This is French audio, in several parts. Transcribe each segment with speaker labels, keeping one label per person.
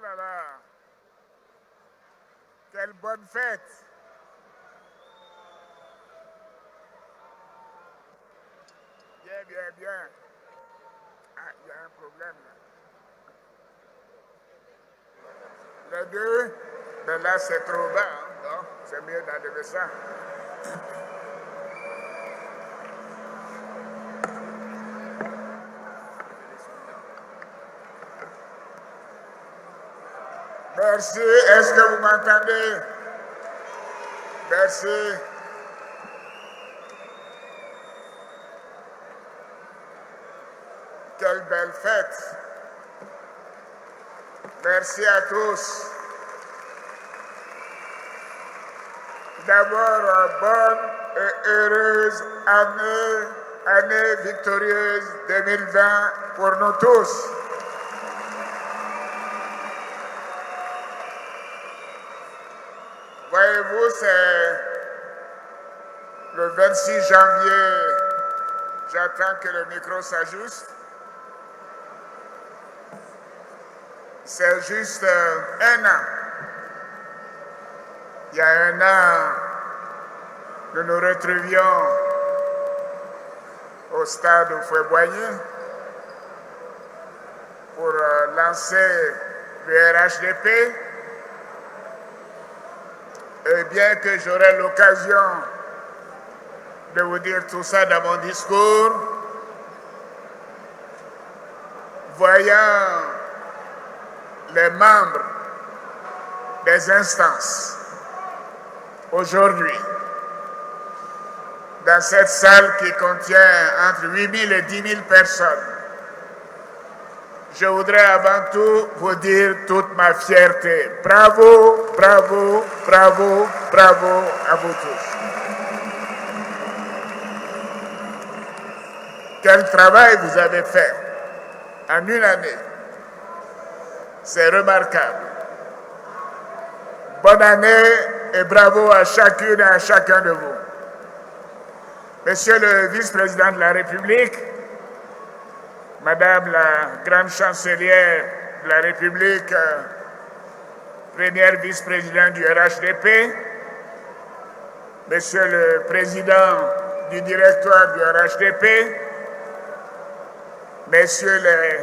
Speaker 1: là là. Quelle bonne fête. Bien, bien, bien. Ah, il y a un problème là. Les deux, mais là c'est trop bas, hein, donc c'est mieux d'enlever ça. Merci, est-ce que vous m'entendez? Merci. Quelle belle fête. Merci à tous. D'abord, bonne et heureuse année victorieuse 2020 pour nous tous. Voyez-vous, c'est le 26 janvier, j'attends que le micro s'ajuste. C'est juste un an. Il y a un an, nous nous retrouvions au stade Février pour lancer le Rhdp. Et bien que j'aurai l'occasion de vous dire tout ça dans mon discours, voyant les membres des instances aujourd'hui, dans cette salle qui contient entre 8 000 et 10 000 personnes, je voudrais avant tout vous dire toute ma fierté. Bravo, bravo, bravo, bravo à vous tous. Quel travail vous avez fait en une année. C'est remarquable. Bonne année et bravo à chacune et à chacun de vous. Monsieur le vice-président de la République, Madame la grande chancelière de la République, première vice-présidente du Rhdp, Monsieur le président du directoire du Rhdp, Messieurs les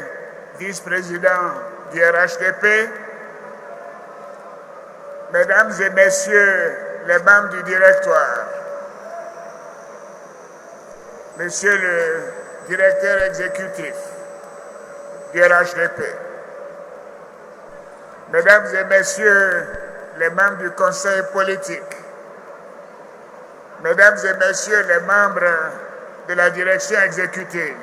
Speaker 1: vice-présidents du Rhdp, Mesdames et Messieurs les membres du directoire, Monsieur le directeur exécutif du Rhdp, Mesdames et Messieurs les membres du conseil politique, Mesdames et Messieurs les membres de la direction exécutive.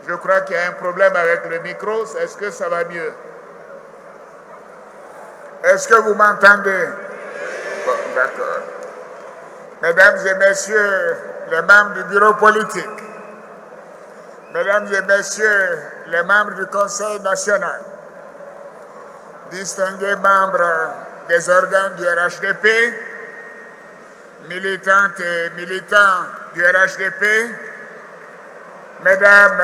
Speaker 1: Je crois qu'il y a un problème avec le micro. Est-ce que ça va mieux? Est-ce que vous m'entendez? Bon, d'accord. Mesdames et Messieurs les membres du bureau politique, Mesdames et Messieurs les membres du Conseil national, distingués membres des organes du Rhdp, militantes et militants du Rhdp, Mesdames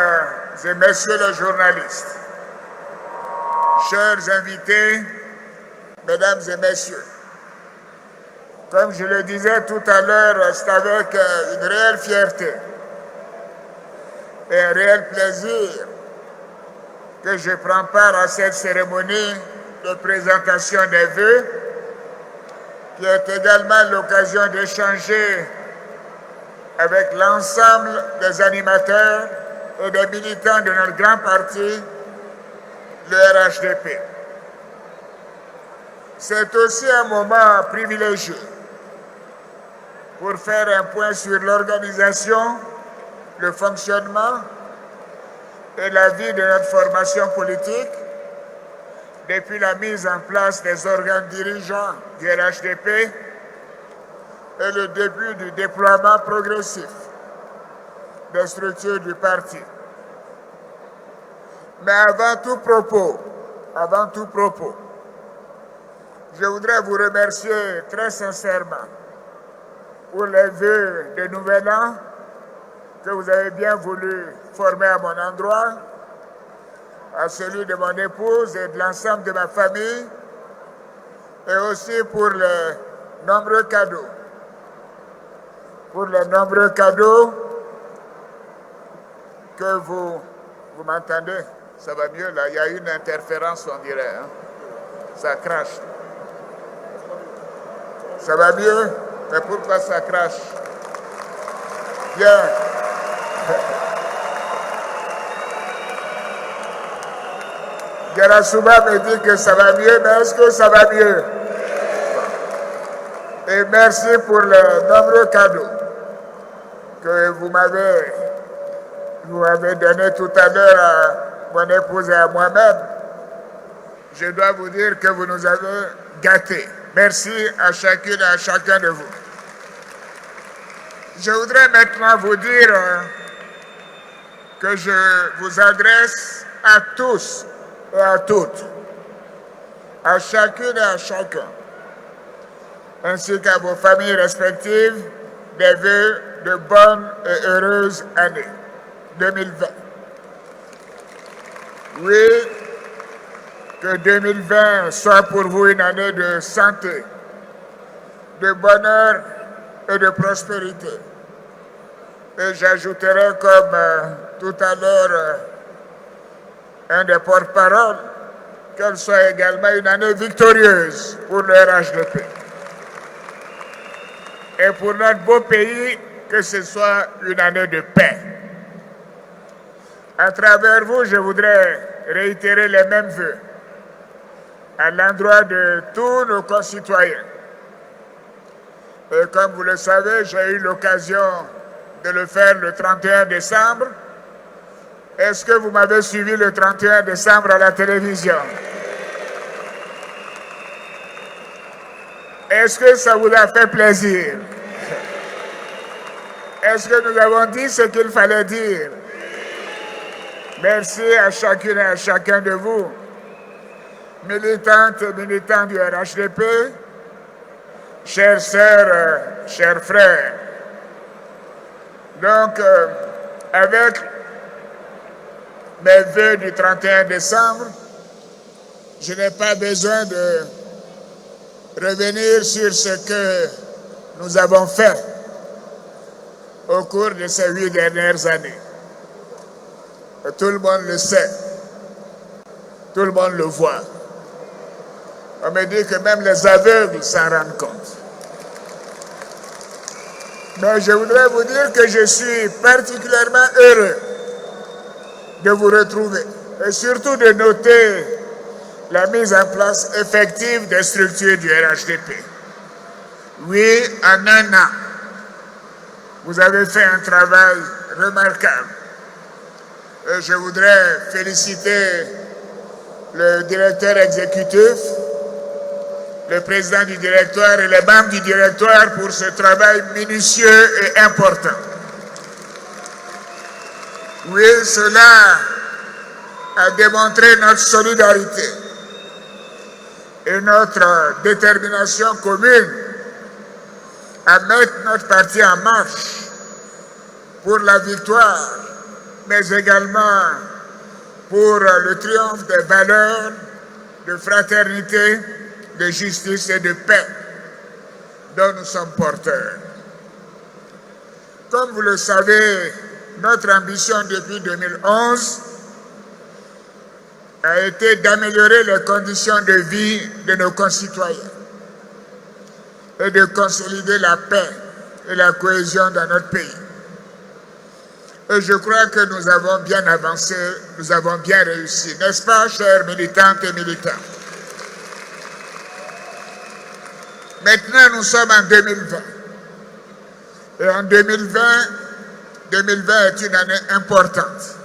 Speaker 1: et Messieurs les journalistes, chers invités, Mesdames et Messieurs, comme je le disais tout à l'heure, c'est avec une réelle fierté et un réel plaisir que je prends part à cette cérémonie de présentation des vœux, qui est également l'occasion d'échanger avec l'ensemble des animateurs et des militants de notre grand parti, le Rhdp. C'est aussi un moment privilégié pour faire un point sur l'organisation, le fonctionnement et la vie de notre formation politique depuis la mise en place des organes dirigeants du Rhdp et le début du déploiement progressif des structures du parti. Mais avant tout propos, je voudrais vous remercier très sincèrement pour les vœux de Nouvel An que vous avez bien voulu former à mon endroit à celui de mon épouse et de l'ensemble de ma famille, et aussi pour les nombreux cadeaux. Pour les nombreux cadeaux que vous m'entendez. Ça va mieux là, il y a une interférence on dirait. Hein? Ça crache. Ça va mieux? Mais pourquoi ça crache? Bien. Yarasuba me dit que ça va mieux, mais est-ce que ça va mieux? Et merci pour les nombreux cadeaux que vous m'avez donné tout à l'heure à mon épouse et à moi-même. Je dois vous dire que vous nous avez gâtés. Merci à chacune et à chacun de vous. Je voudrais maintenant vous dire que je vous adresse à tous et à toutes, à chacune et à chacun, ainsi qu'à vos familles respectives, des vœux de bonne et heureuse année 2020. Oui, que 2020 soit pour vous une année de santé, de bonheur et de prospérité. Et j'ajouterai comme tout à l'heure un des porte-paroles, qu'elle soit également une année victorieuse pour le Rhdp. Et pour notre beau pays, que ce soit une année de paix. À travers vous, je voudrais réitérer les mêmes vœux à l'endroit de tous nos concitoyens. Et comme vous le savez, j'ai eu l'occasion de le faire le 31 décembre. Est-ce que vous m'avez suivi le 31 décembre à la télévision? Est-ce que ça vous a fait plaisir? Est-ce que nous avons dit ce qu'il fallait dire? Merci à chacune et à chacun de vous, militantes et militants du Rhdp, chères sœurs, chers frères. Donc, avec mes vœux du 31 décembre, je n'ai pas besoin de revenir sur ce que nous avons fait au cours de ces 8 dernières années. Tout le monde le sait, tout le monde le voit. On me dit que même les aveugles s'en rendent compte. Mais je voudrais vous dire que je suis particulièrement heureux de vous retrouver et surtout de noter la mise en place effective des structures du Rhdp. Oui, en un an, vous avez fait un travail remarquable. Et je voudrais féliciter le directeur exécutif, le président du directoire et les membres du directoire pour ce travail minutieux et important. Oui, cela a démontré notre solidarité et notre détermination commune à mettre notre parti en marche pour la victoire, mais également pour le triomphe des valeurs de fraternité, de justice et de paix dont nous sommes porteurs. Comme vous le savez, notre ambition depuis 2011 a été d'améliorer les conditions de vie de nos concitoyens et de consolider la paix et la cohésion dans notre pays. Et je crois que nous avons bien avancé, nous avons bien réussi, n'est-ce pas, chers militantes et militants? Maintenant, nous sommes en 2020. Et en 2020 est une année importante.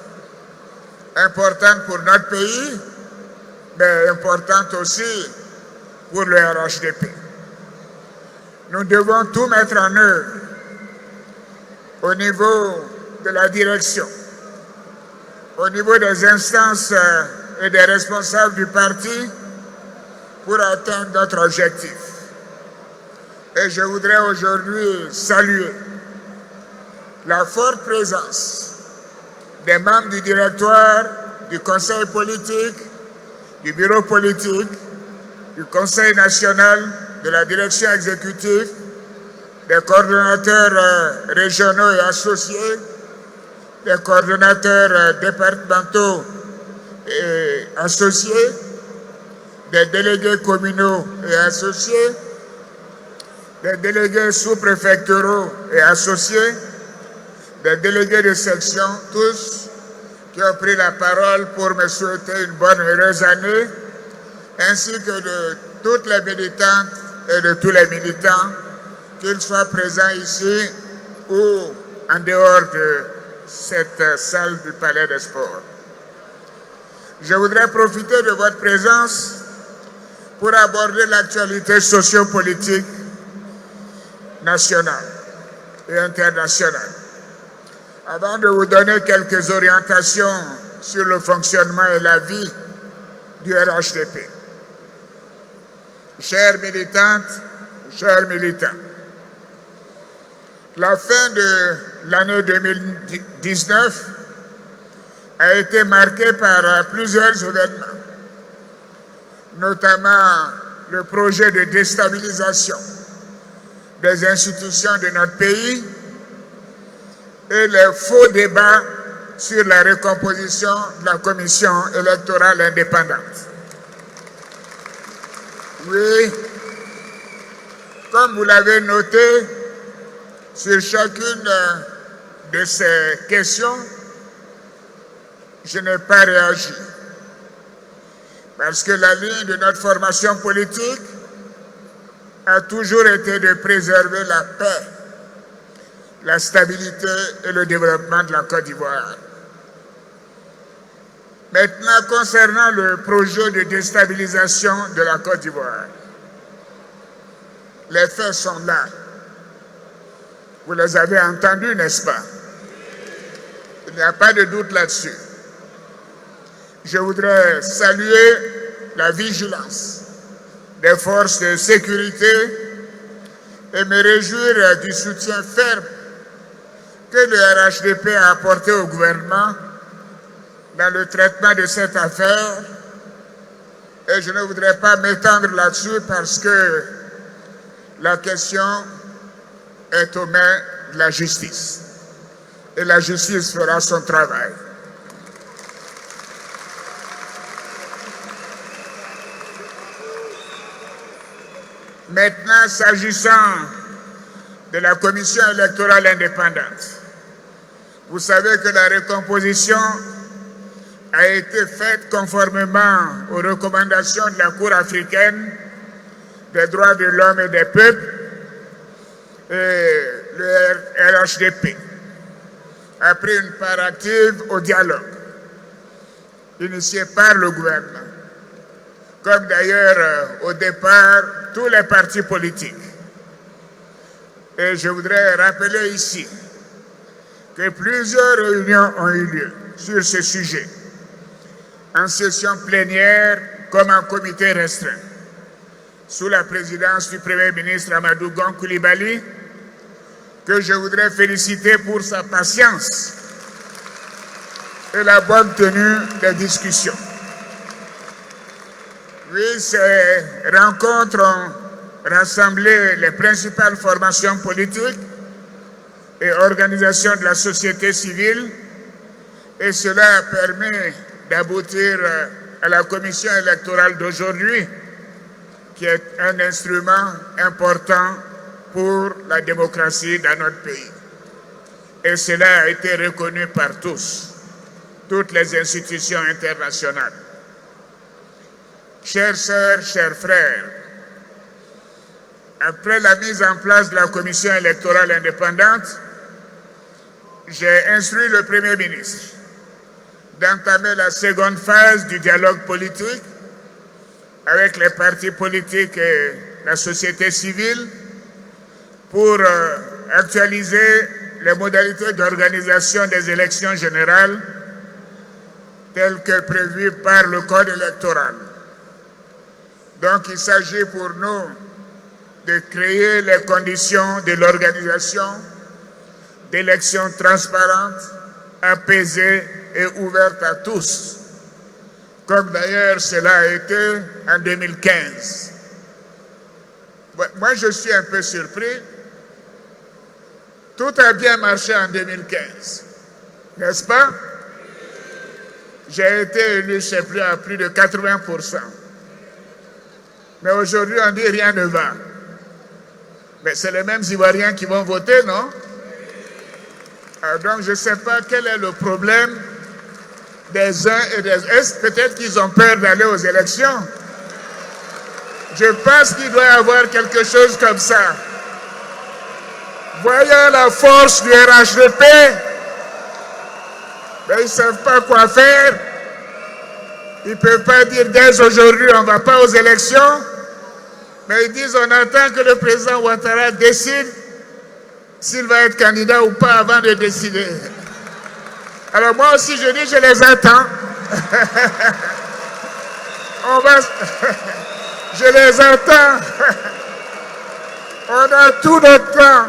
Speaker 1: Importante pour notre pays, mais importante aussi pour le Rhdp. Nous devons tout mettre en œuvre au niveau de la direction, au niveau des instances et des responsables du parti pour atteindre notre objectif. Et je voudrais aujourd'hui saluer la forte présence des membres du directoire, du conseil politique, du bureau politique, du conseil national, de la direction exécutive, des coordonnateurs régionaux et associés, des coordonnateurs départementaux et associés, des délégués communaux et associés, des délégués sous-préfectoraux et associés, des délégués de section, tous qui ont pris la parole pour me souhaiter une bonne et heureuse année, ainsi que de toutes les militantes et de tous les militants, qu'ils soient présents ici ou en dehors de cette salle du Palais des Sports. Je voudrais profiter de votre présence pour aborder l'actualité sociopolitique nationale et internationale. Avant de vous donner quelques orientations sur le fonctionnement et la vie du Rhdp. Chères militantes, chers militants, la fin de l'année 2019 a été marquée par plusieurs événements, notamment le projet de déstabilisation des institutions de notre pays et les faux débats sur la recomposition de la commission électorale indépendante. Oui, comme vous l'avez noté, sur chacune de ces questions, je n'ai pas réagi. Parce que la ligne de notre formation politique a toujours été de préserver la paix, la stabilité et le développement de la Côte d'Ivoire. Maintenant, concernant le projet de déstabilisation de la Côte d'Ivoire, les faits sont là. Vous les avez entendus, n'est-ce pas? Il n'y a pas de doute là-dessus. Je voudrais saluer la vigilance des forces de sécurité et me réjouir du soutien ferme que le Rhdp a apporté au gouvernement dans le traitement de cette affaire. Et je ne voudrais pas m'étendre là-dessus parce que la question est aux mains de la justice. Et la justice fera son travail. Maintenant, s'agissant de la commission électorale indépendante, vous savez que la recomposition a été faite conformément aux recommandations de la Cour africaine des droits de l'homme et des peuples, et le Rhdp a pris une part active au dialogue initié par le gouvernement, comme d'ailleurs au départ tous les partis politiques. Et je voudrais rappeler ici que plusieurs réunions ont eu lieu sur ce sujet, en session plénière comme en comité restreint, sous la présidence du Premier ministre Amadou Gon Coulibaly, que je voudrais féliciter pour sa patience et la bonne tenue des discussions. Oui, ces rencontres ont rassemblé les principales formations politiques et organisations de la société civile, et cela a permis d'aboutir à la commission électorale d'aujourd'hui, qui est un instrument important pour la démocratie dans notre pays. Et cela a été reconnu par tous, toutes les institutions internationales. Chères sœurs, chers frères, après la mise en place de la commission électorale indépendante, j'ai instruit le Premier ministre d'entamer la seconde phase du dialogue politique avec les partis politiques et la société civile pour actualiser les modalités d'organisation des élections générales telles que prévues par le Code électoral. Donc il s'agit pour nous de créer les conditions de l'organisation d'élections transparentes, apaisées et ouvertes à tous, comme d'ailleurs cela a été en 2015. Moi, je suis un peu surpris. Tout a bien marché en 2015, n'est-ce pas? J'ai été élu, je ne sais plus, à plus de 80%. Mais aujourd'hui, on dit rien ne va. Mais c'est les mêmes Ivoiriens qui vont voter, non? Alors donc, je ne sais pas quel est le problème des uns et des autres. Peut-être qu'ils ont peur d'aller aux élections. Je pense qu'il doit y avoir quelque chose comme ça. Voyant la force du Rhdp, mais ils ne savent pas quoi faire. Ils ne peuvent pas dire dès aujourd'hui on ne va pas aux élections. Mais ils disent on attend que le président Ouattara décide s'il va être candidat ou pas avant de décider. Alors moi aussi je dis je les attends. Je les attends. On a tout notre temps.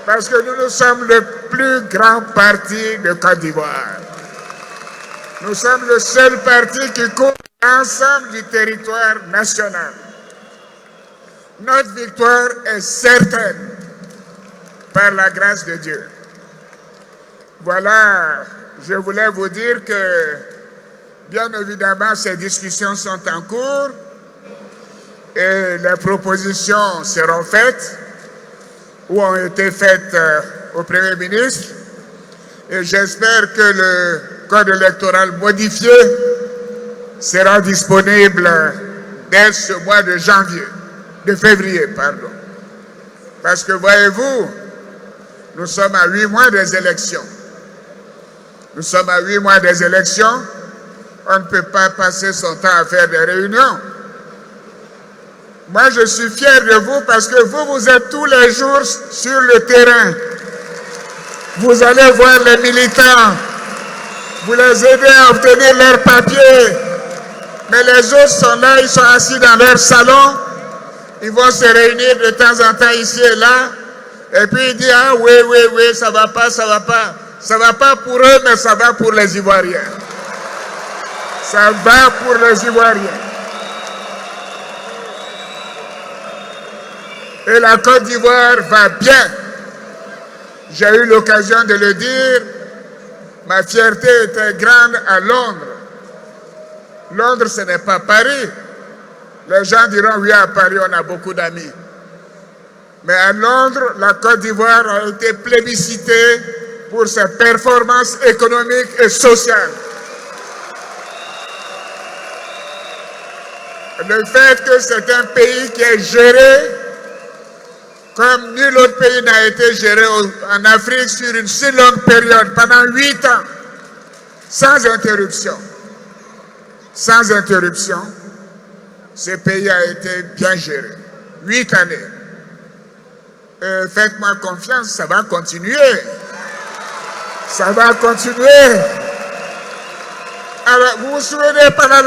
Speaker 1: Parce que nous sommes le plus grand parti de Côte d'Ivoire. Nous sommes le seul parti qui couvre l'ensemble du territoire national. Notre victoire est certaine par la grâce de Dieu. Voilà, je voulais vous dire que, bien évidemment, ces discussions sont en cours et les propositions seront faites ou ont été faites au Premier ministre. Et j'espère que le code électoral modifié sera disponible dès ce mois de janvier, de février, pardon. Parce que voyez-vous, nous sommes à 8 mois des élections. Nous sommes à 8 mois des élections. On ne peut pas passer son temps à faire des réunions. Moi, je suis fier de vous parce que vous êtes tous les jours sur le terrain. Vous allez voir les militants. Vous les aidez à obtenir leurs papiers. Mais les autres sont là, ils sont assis dans leur salon. Ils vont se réunir de temps en temps ici et là. Et puis ils disent, ah oui, ça va pas, ça va pas. Ça va pas pour eux, mais ça va pour les Ivoiriens. Ça va pour les Ivoiriens. Et la Côte d'Ivoire va bien. J'ai eu l'occasion de le dire. Ma fierté était grande à Londres. Londres, ce n'est pas Paris. Les gens diront, oui, à Paris, on a beaucoup d'amis. Mais à Londres, la Côte d'Ivoire a été plébiscitée pour ses performances économiques et sociales. Le fait que c'est un pays qui est géré comme nul autre pays n'a été géré en Afrique sur une si longue période, pendant 8 ans, sans interruption. Sans interruption, ce pays a été bien géré. 8 années. Faites-moi confiance, ça va continuer. Ça va continuer. Alors, vous vous souvenez, pendant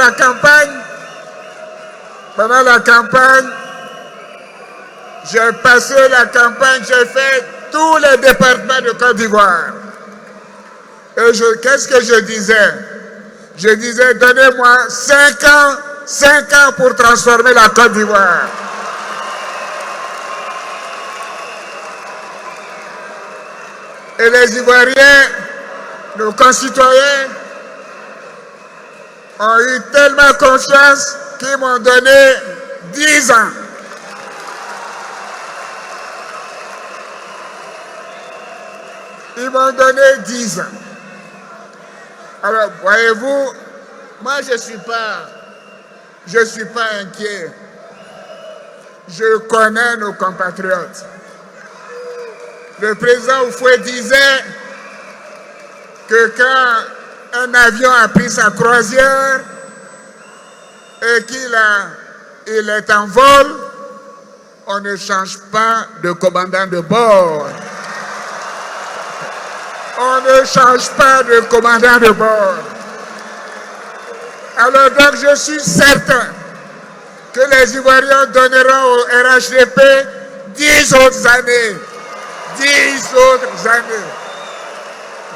Speaker 1: la campagne, j'ai passé la campagne, j'ai fait tous les départements de Côte d'Ivoire. Et qu'est-ce que je disais? Je disais, donnez-moi 5 ans pour transformer la Côte d'Ivoire. Et les Ivoiriens, nos concitoyens, ont eu tellement confiance qu'ils m'ont donné 10 ans. Ils m'ont donné 10 ans. Alors, voyez-vous, moi, je ne suis pas inquiet. Je connais nos compatriotes. Le président Oufoué disait que quand un avion a pris sa croisière et qu'il est en vol, on ne change pas de commandant de bord. On ne change pas de commandant de bord. Alors donc je suis certain que les Ivoiriens donneront au Rhdp 10 autres années. 10 autres années.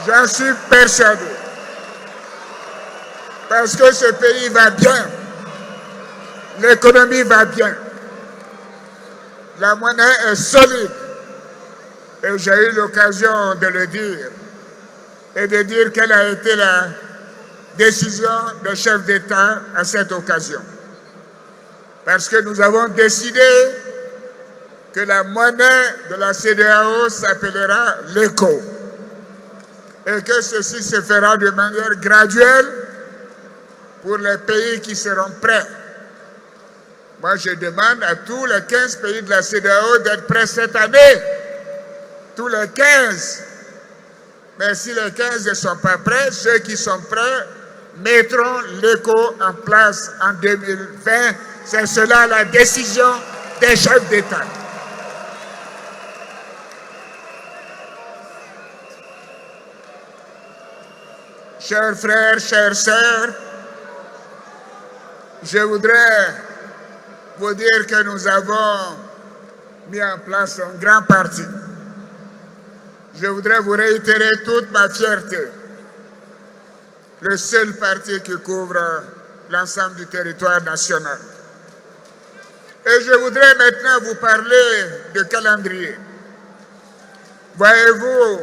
Speaker 1: J'en suis persuadé. Parce que ce pays va bien. L'économie va bien. La monnaie est solide. Et j'ai eu l'occasion de le dire. Et de dire quelle a été la décision des chefs d'État à cette occasion. Parce que nous avons décidé que la monnaie de la CEDEAO s'appellera l'éco. Et que ceci se fera de manière graduelle pour les pays qui seront prêts. Moi, je demande à tous les 15 pays de la CEDEAO d'être prêts cette année. Tous les 15. Mais si les 15 ne sont pas prêts, ceux qui sont prêts mettront l'éco en place en 2020. C'est cela la décision des chefs d'État. Chers frères, chères sœurs, je voudrais vous dire que nous avons mis en place un grand parti. Je voudrais vous réitérer toute ma fierté. Le seul parti qui couvre l'ensemble du territoire national. Et je voudrais maintenant vous parler de calendrier. Voyez-vous,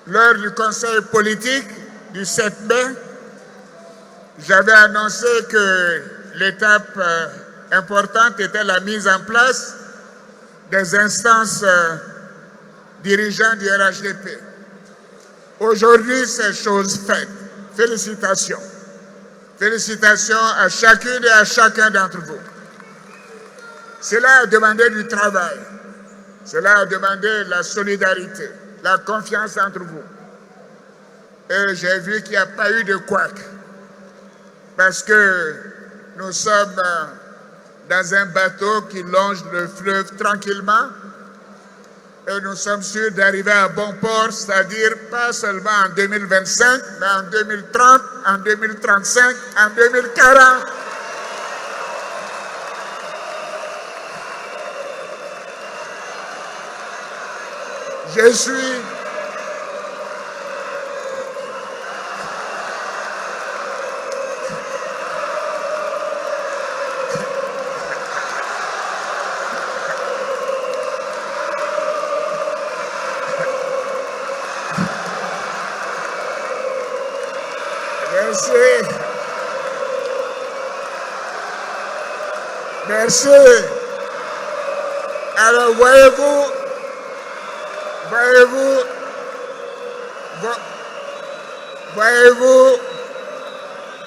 Speaker 1: lors du conseil politique du 7 mai, j'avais annoncé que l'étape importante était la mise en place des instances dirigeants du Rhdp. Aujourd'hui, c'est chose faite. Félicitations. Félicitations à chacune et à chacun d'entre vous. Cela a demandé du travail. Cela a demandé la solidarité, la confiance entre vous. Et j'ai vu qu'il n'y a pas eu de couac. Parce que nous sommes dans un bateau qui longe le fleuve tranquillement. Et nous sommes sûrs d'arriver à bon port, c'est-à-dire pas seulement en 2025, mais en 2030, en 2035, en 2040. Je suis Merci. Alors, voyez-vous,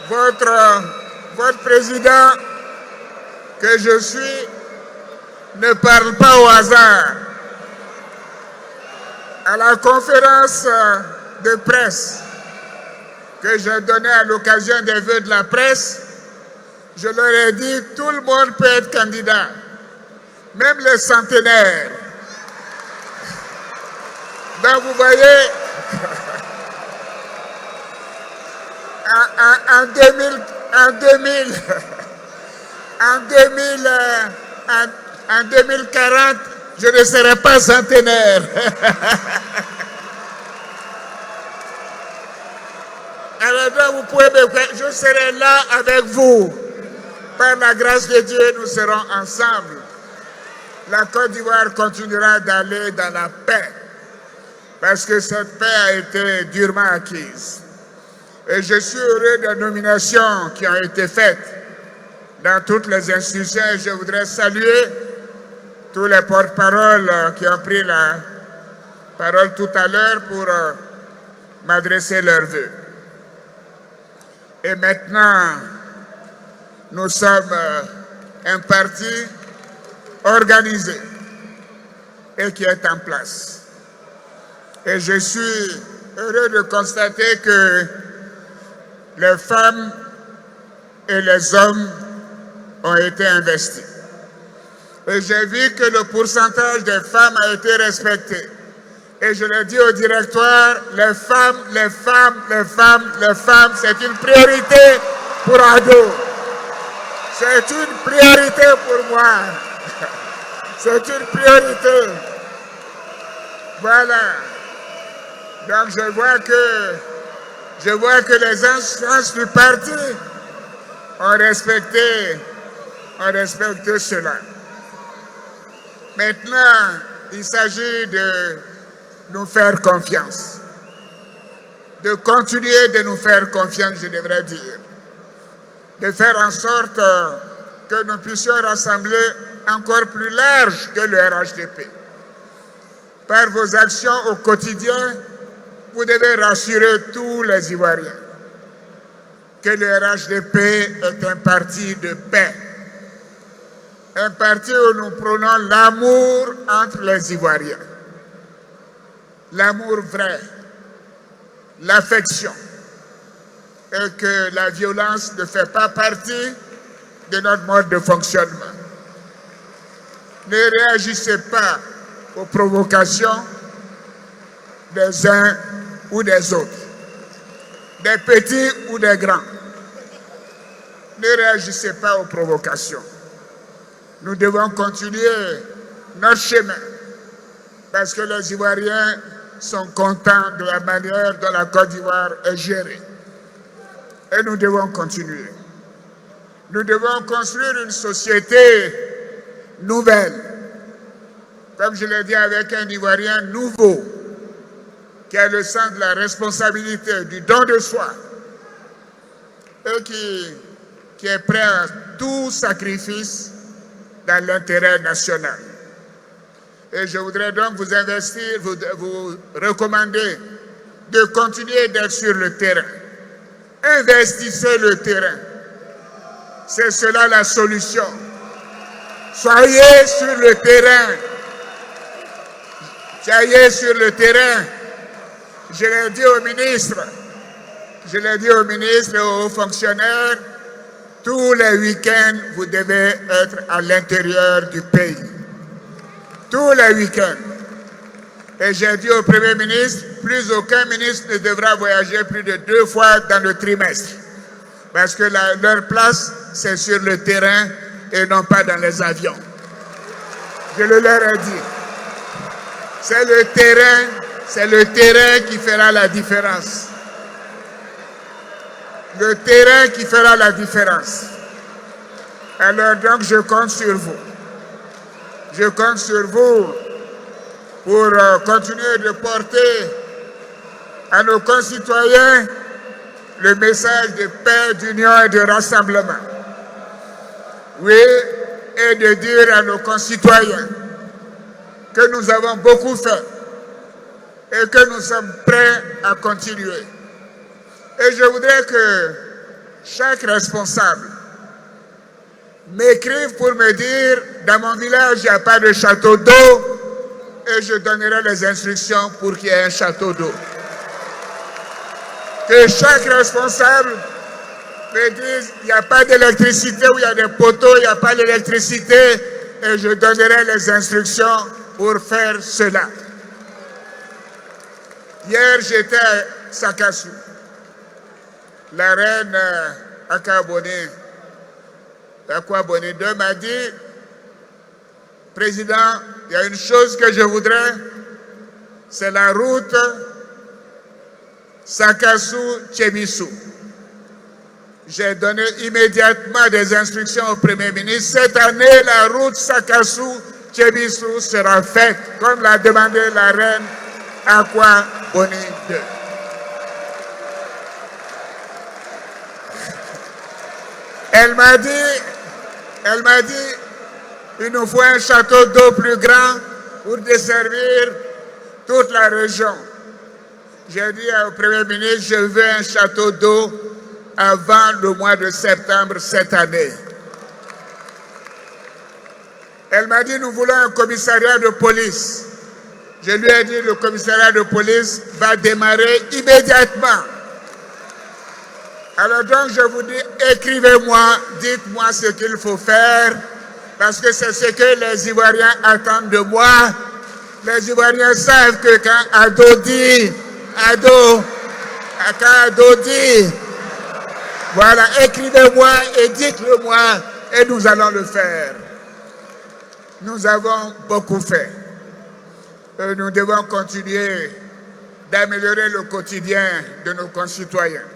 Speaker 1: votre président que je suis ne parle pas au hasard. À la conférence de presse que j'ai donnée à l'occasion des vœux de la presse, je leur ai dit, tout le monde peut être candidat, même les centenaires. Donc vous voyez, en 2040, je ne serai pas centenaire. Alors donc vous pouvez me voir, je serai là avec vous. Par la grâce de Dieu, nous serons ensemble. La Côte d'Ivoire continuera d'aller dans la paix, parce que cette paix a été durement acquise. Et je suis heureux des nominations qui ont été faites dans toutes les institutions. Et je voudrais saluer tous les porte-paroles qui ont pris la parole tout à l'heure pour m'adresser leurs vœux. Et maintenant, nous sommes un parti organisé et qui est en place. Et je suis heureux de constater que les femmes et les hommes ont été investis. Et j'ai vu que le pourcentage des femmes a été respecté. Et je le dis au directoire, les femmes, c'est une priorité pour Ado. C'est une priorité pour moi. C'est une priorité. Voilà. Donc je vois que Je vois que les instances du parti ont respecté cela. Maintenant, il s'agit de nous faire confiance, de continuer de nous faire confiance, je devrais dire, de faire en sorte que nous puissions rassembler encore plus large que le Rhdp. Par vos actions au quotidien, vous devez rassurer tous les Ivoiriens que le Rhdp est un parti de paix, un parti où nous prônons l'amour entre les Ivoiriens, l'amour vrai, l'affection, et que la violence ne fait pas partie de notre mode de fonctionnement. Ne réagissez pas aux provocations des uns ou des autres, des petits ou des grands. Ne réagissez pas aux provocations. Nous devons continuer notre chemin parce que les Ivoiriens sont contents de la manière dont la Côte d'Ivoire est gérée. Et nous devons continuer. Nous devons construire une société nouvelle, comme je l'ai dit, avec un Ivoirien nouveau, qui a le sens de la responsabilité, du don de soi, et qui est prêt à tout sacrifice dans l'intérêt national. Et je voudrais donc vous investir, vous recommander de continuer d'être sur le terrain. Investissez le terrain. C'est cela la solution. Soyez sur le terrain. Soyez sur le terrain. Je l'ai dit au ministre et aux hauts fonctionnaires, tous les week-ends, vous devez être à l'intérieur du pays. Tous les week-ends. Et j'ai dit au Premier ministre, plus aucun ministre ne devra voyager plus de 2 fois dans le trimestre. Parce que leur place, c'est sur le terrain et non pas dans les avions. Je le leur ai dit. C'est le terrain qui fera la différence. Le terrain qui fera la différence. Alors donc, je compte sur vous. Je compte sur vous pour continuer de porter à nos concitoyens le message de paix, d'union et de rassemblement. Oui, et de dire à nos concitoyens que nous avons beaucoup fait et que nous sommes prêts à continuer. Et je voudrais que chaque responsable m'écrive pour me dire, dans mon village, il n'y a pas de château d'eau, et je donnerai les instructions pour qu'il y ait un château d'eau. Que chaque responsable me dise, il n'y a pas d'électricité, ou il y a des poteaux, il n'y a pas d'électricité, et je donnerai les instructions pour faire cela. Hier, j'étais à Sakassou. La reine Akabone II m'a dit, Président, il y a une chose que je voudrais, c'est la route Sakassou-Tchébissou. J'ai donné immédiatement des instructions au Premier ministre. Cette année, la route Sakassou-Tchébissou sera faite, comme l'a demandé la reine Akabone II. Elle m'a dit, il nous faut un château d'eau plus grand pour desservir toute la région. J'ai dit au Premier ministre, je veux un château d'eau avant le mois de septembre cette année. Elle m'a dit, nous voulons un commissariat de police. Je lui ai dit, le commissariat de police va démarrer immédiatement. Alors donc, je vous dis, écrivez-moi, dites-moi ce qu'il faut faire, parce que c'est ce que les Ivoiriens attendent de moi. Les Ivoiriens savent que quand Ado dit, voilà, écrivez-moi et dites-le-moi, et nous allons le faire. Nous avons beaucoup fait. Nous devons continuer d'améliorer le quotidien de nos concitoyens.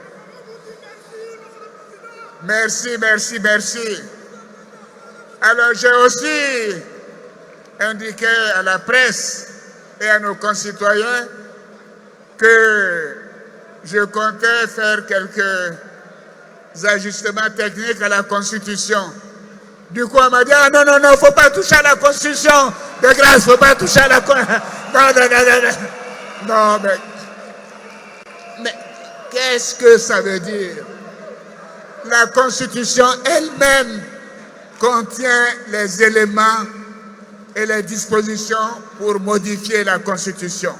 Speaker 1: Merci, merci, merci. Alors j'ai aussi indiqué à la presse et à nos concitoyens que je comptais faire quelques ajustements techniques à la Constitution. Du coup, on m'a dit, ah non, non, non, il ne faut pas toucher à la Constitution. De grâce, il ne faut pas toucher à la Constitution. Non, non, non, non, non. Non, mais qu'est-ce que ça veut dire? La Constitution elle-même contient les éléments et les dispositions pour modifier la Constitution.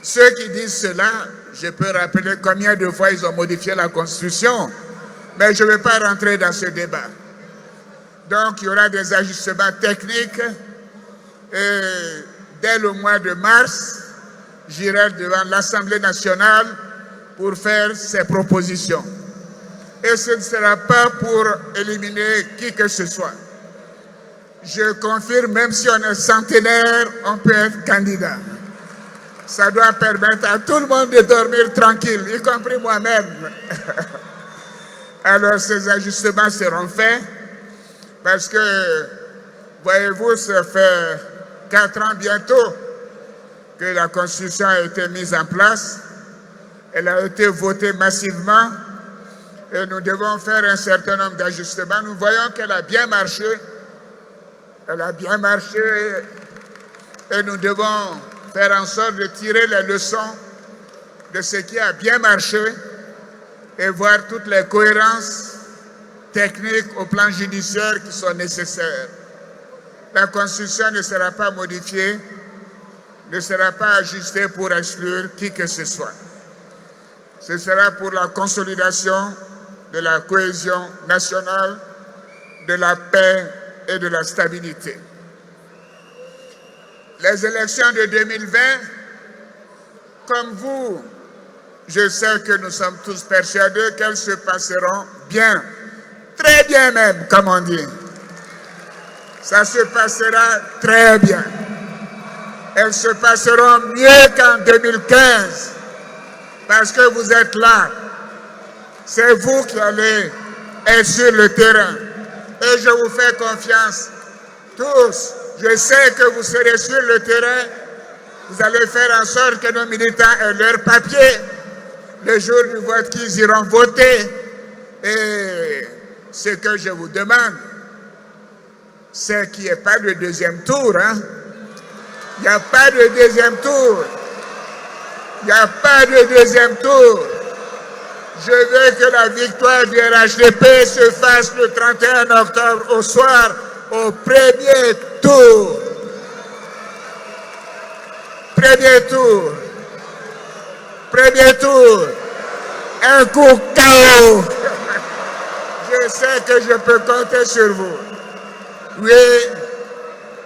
Speaker 1: Ceux qui disent cela, je peux rappeler combien de fois ils ont modifié la Constitution, mais je ne vais pas rentrer dans ce débat. Donc, il y aura des ajustements techniques et dès le mois de mars, j'irai devant l'Assemblée nationale pour faire ces propositions. Et ce ne sera pas pour éliminer qui que ce soit. Je confirme, même si on est centenaire, on peut être candidat. Ça doit permettre à tout le monde de dormir tranquille, y compris moi-même. Alors ces ajustements seront faits parce que, voyez-vous, ça fait 4 ans bientôt que la Constitution a été mise en place. Elle a été votée massivement et nous devons faire un certain nombre d'ajustements. Nous voyons qu'elle a bien marché. Elle a bien marché et nous devons faire en sorte de tirer les leçons de ce qui a bien marché et voir toutes les cohérences techniques au plan judiciaire qui sont nécessaires. La Constitution ne sera pas modifiée, ne sera pas ajustée pour exclure qui que ce soit. Ce sera pour la consolidation de la cohésion nationale, de la paix et de la stabilité. Les élections de 2020, comme vous, je sais que nous sommes tous persuadés qu'elles se passeront bien, très bien même, comme on dit. Ça se passera très bien. Elles se passeront mieux qu'en 2015, parce que vous êtes là. C'est vous qui allez être sur le terrain. Et je vous fais confiance, tous. Je sais que vous serez sur le terrain. Vous allez faire en sorte que nos militants aient leur papier le jour du vote qu'ils iront voter. Et ce que je vous demande, c'est qu'il n'y ait pas de deuxième tour. Hein? Il n'y a pas de deuxième tour. Il n'y a pas de deuxième tour. Je veux que la victoire du Rhdp se fasse le 31 octobre au soir, au premier tour. Premier tour. Premier tour. Un coup KO. Je sais que je peux compter sur vous.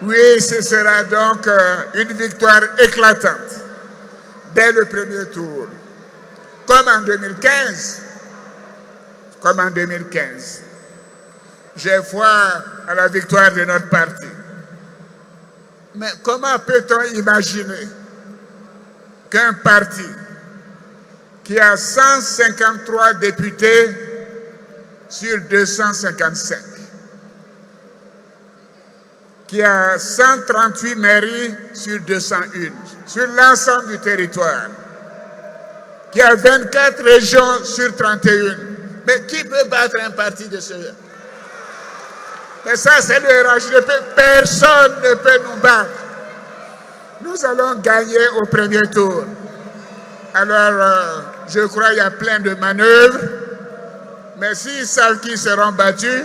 Speaker 1: Oui, ce sera donc une victoire éclatante dès le premier tour. Comme en 2015, j'ai foi à la victoire de notre parti. Mais comment peut-on imaginer qu'un parti qui a 153 députés sur 255, qui a 138 mairies sur 201, sur l'ensemble du territoire, qui a 24 régions sur 31. Mais qui peut battre un parti de ce genre? Mais ça, c'est le Rhdp. Personne ne peut nous battre. Nous allons gagner au premier tour. Alors, je crois qu'il y a plein de manœuvres. Mais s'ils savent qu'ils seront battus,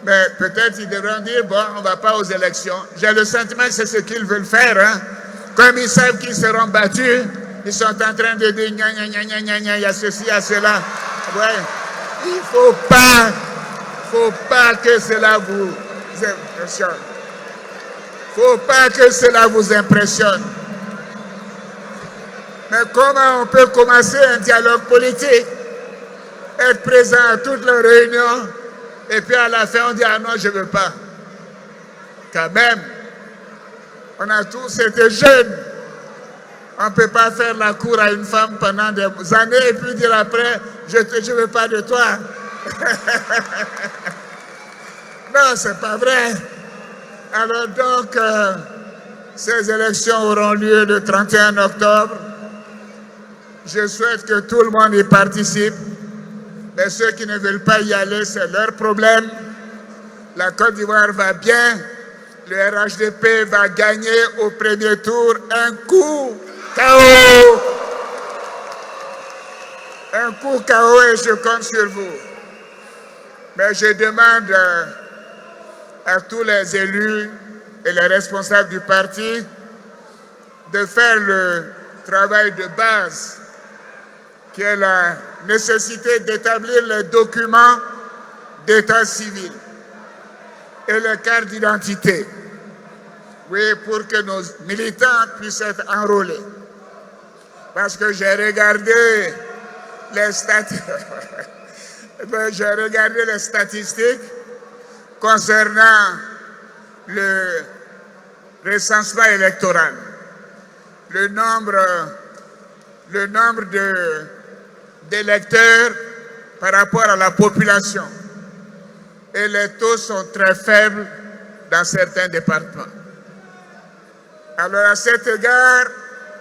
Speaker 1: mais peut-être ils devront dire, bon, on ne va pas aux élections. J'ai le sentiment que c'est ce qu'ils veulent faire. Hein? Comme ils savent qu'ils seront battus, ils sont en train de dire, gna, gna, gna, gna, gna, gna, il y a ceci, il y a cela. Ouais. Il ne faut pas que cela vous impressionne. Il ne faut pas que cela vous impressionne. Mais comment on peut commencer un dialogue politique, être présent à toutes les réunions, et puis à la fin on dit, ah non, je ne veux pas. Quand même, on a tous été jeunes. On ne peut pas faire la cour à une femme pendant des années et puis dire après, je ne veux pas de toi. Non, ce n'est pas vrai. Alors donc, ces élections auront lieu le 31 octobre. Je souhaite que tout le monde y participe. Mais ceux qui ne veulent pas y aller, c'est leur problème. La Côte d'Ivoire va bien. Le Rhdp va gagner au premier tour un coup KO. Un coup KO et je compte sur vous. Mais je demande à tous les élus et les responsables du parti de faire le travail de base qui est la nécessité d'établir les documents d'état civil et les cartes d'identité. Oui, pour que nos militants puissent être enrôlés. Parce que j'ai regardé les statistiques concernant le recensement électoral. Le nombre d'électeurs par rapport à la population. Et les taux sont très faibles dans certains départements. Alors à cet égard,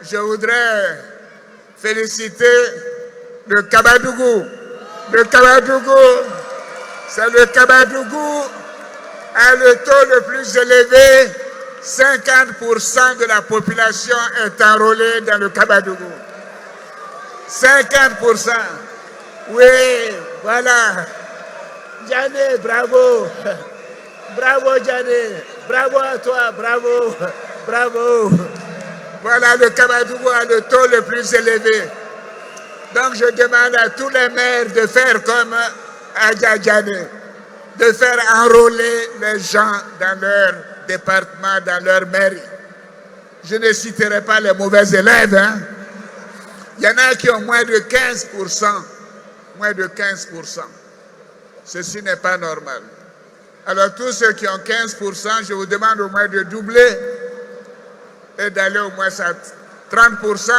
Speaker 1: je voudrais féliciter le Kabadougou. Le Kabadougou, c'est le Kabadougou a le taux le plus élevé. 50% de la population est enrôlée dans le Kabadougou. 50%. Oui, voilà. Diané, bravo. Bravo, Diané. Bravo à toi, bravo. Bravo. Voilà, le Kabadougou a le taux le plus élevé. Donc, je demande à tous les maires de faire comme Adja Diané, de faire enrôler les gens dans leur département, dans leur mairie. Je ne citerai pas les mauvais élèves, hein. Il y en a qui ont moins de 15%. Moins de 15%. Ceci n'est pas normal. Alors tous ceux qui ont 15%, je vous demande au moins de doubler et d'aller au moins à 30%.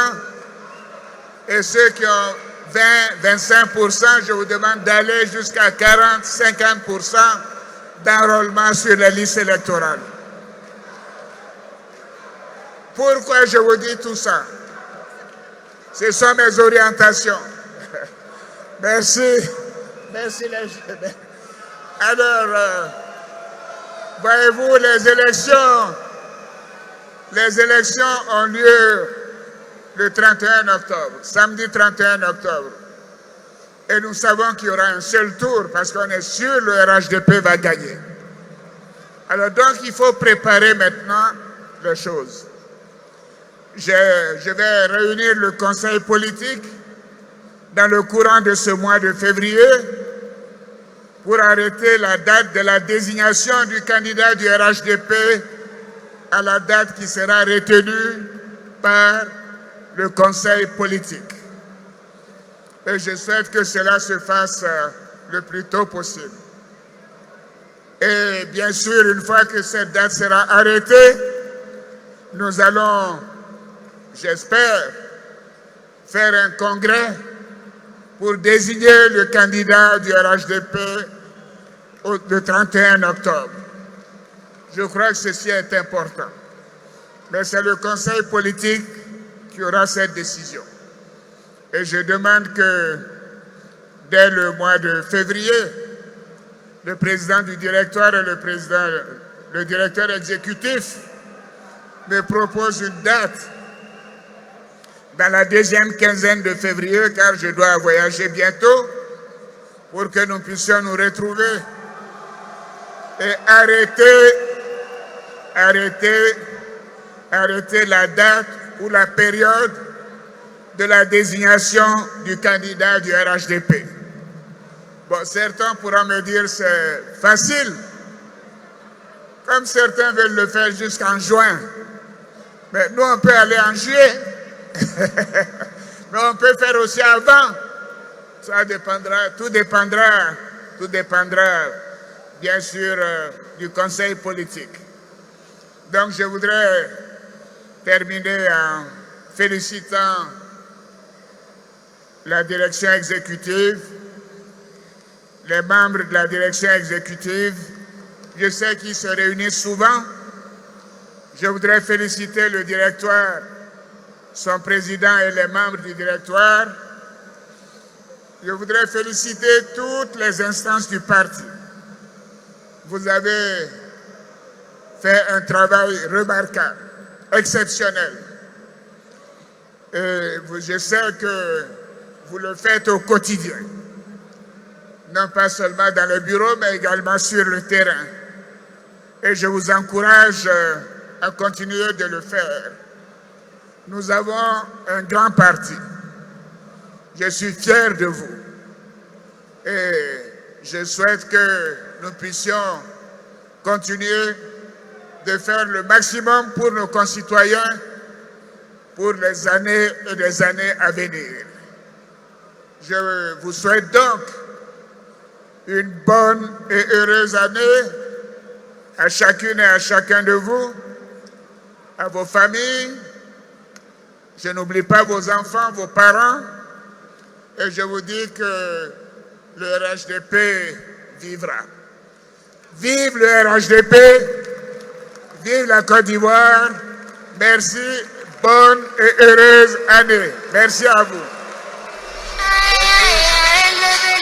Speaker 1: Et ceux qui ont 20, 25%, je vous demande d'aller jusqu'à 40, 50% d'enrôlement sur les listes électorales. Pourquoi je vous dis tout ça? Ce sont mes orientations. Merci. Merci les jeunes. Alors, voyez-vous, les élections ont lieu le 31 octobre, samedi 31 octobre. Et nous savons qu'il y aura un seul tour parce qu'on est sûr que le Rhdp va gagner. Alors donc, il faut préparer maintenant les choses. Je vais réunir le conseil politique dans le courant de ce mois de février pour arrêter la date de la désignation du candidat du Rhdp à la date qui sera retenue par le conseil politique. Et je souhaite que cela se fasse le plus tôt possible. Et bien sûr, une fois que cette date sera arrêtée, nous allons, j'espère, faire un congrès pour désigner le candidat du Rhdp le 31 octobre. Je crois que ceci est important. Mais c'est le conseil politique qui aura cette décision. Et je demande que, dès le mois de février, le président du directoire et le directeur exécutif me proposent une date dans la deuxième quinzaine de février, car je dois voyager bientôt, pour que nous puissions nous retrouver et arrêter la date ou la période de la désignation du candidat du Rhdp. Bon, certains pourront me dire c'est facile, comme certains veulent le faire jusqu'en juin. Mais nous, on peut aller en juillet. Mais on peut faire aussi avant. Ça dépendra, tout dépendra bien sûr du conseil politique. Donc je voudrais terminer en félicitant la direction exécutive, les membres de la direction exécutive. Je sais qu'ils se réunissent souvent. Je voudrais féliciter le directoire, son président et les membres du directoire. Je voudrais féliciter toutes les instances du parti. Vous avez fait un travail remarquable, exceptionnel. Et je sais que vous le faites au quotidien. Non pas seulement dans le bureau, mais également sur le terrain. Et je vous encourage à continuer de le faire. Nous avons un grand parti. Je suis fier de vous. Et je souhaite que nous puissions continuer de faire le maximum pour nos concitoyens pour les années et les années à venir. Je vous souhaite donc une bonne et heureuse année à chacune et à chacun de vous, à vos familles. Je n'oublie pas vos enfants, vos parents. Et je vous dis que le Rhdp vivra. Vive le Rhdp, vive la Côte d'Ivoire. Merci, bonne et heureuse année. Merci à vous.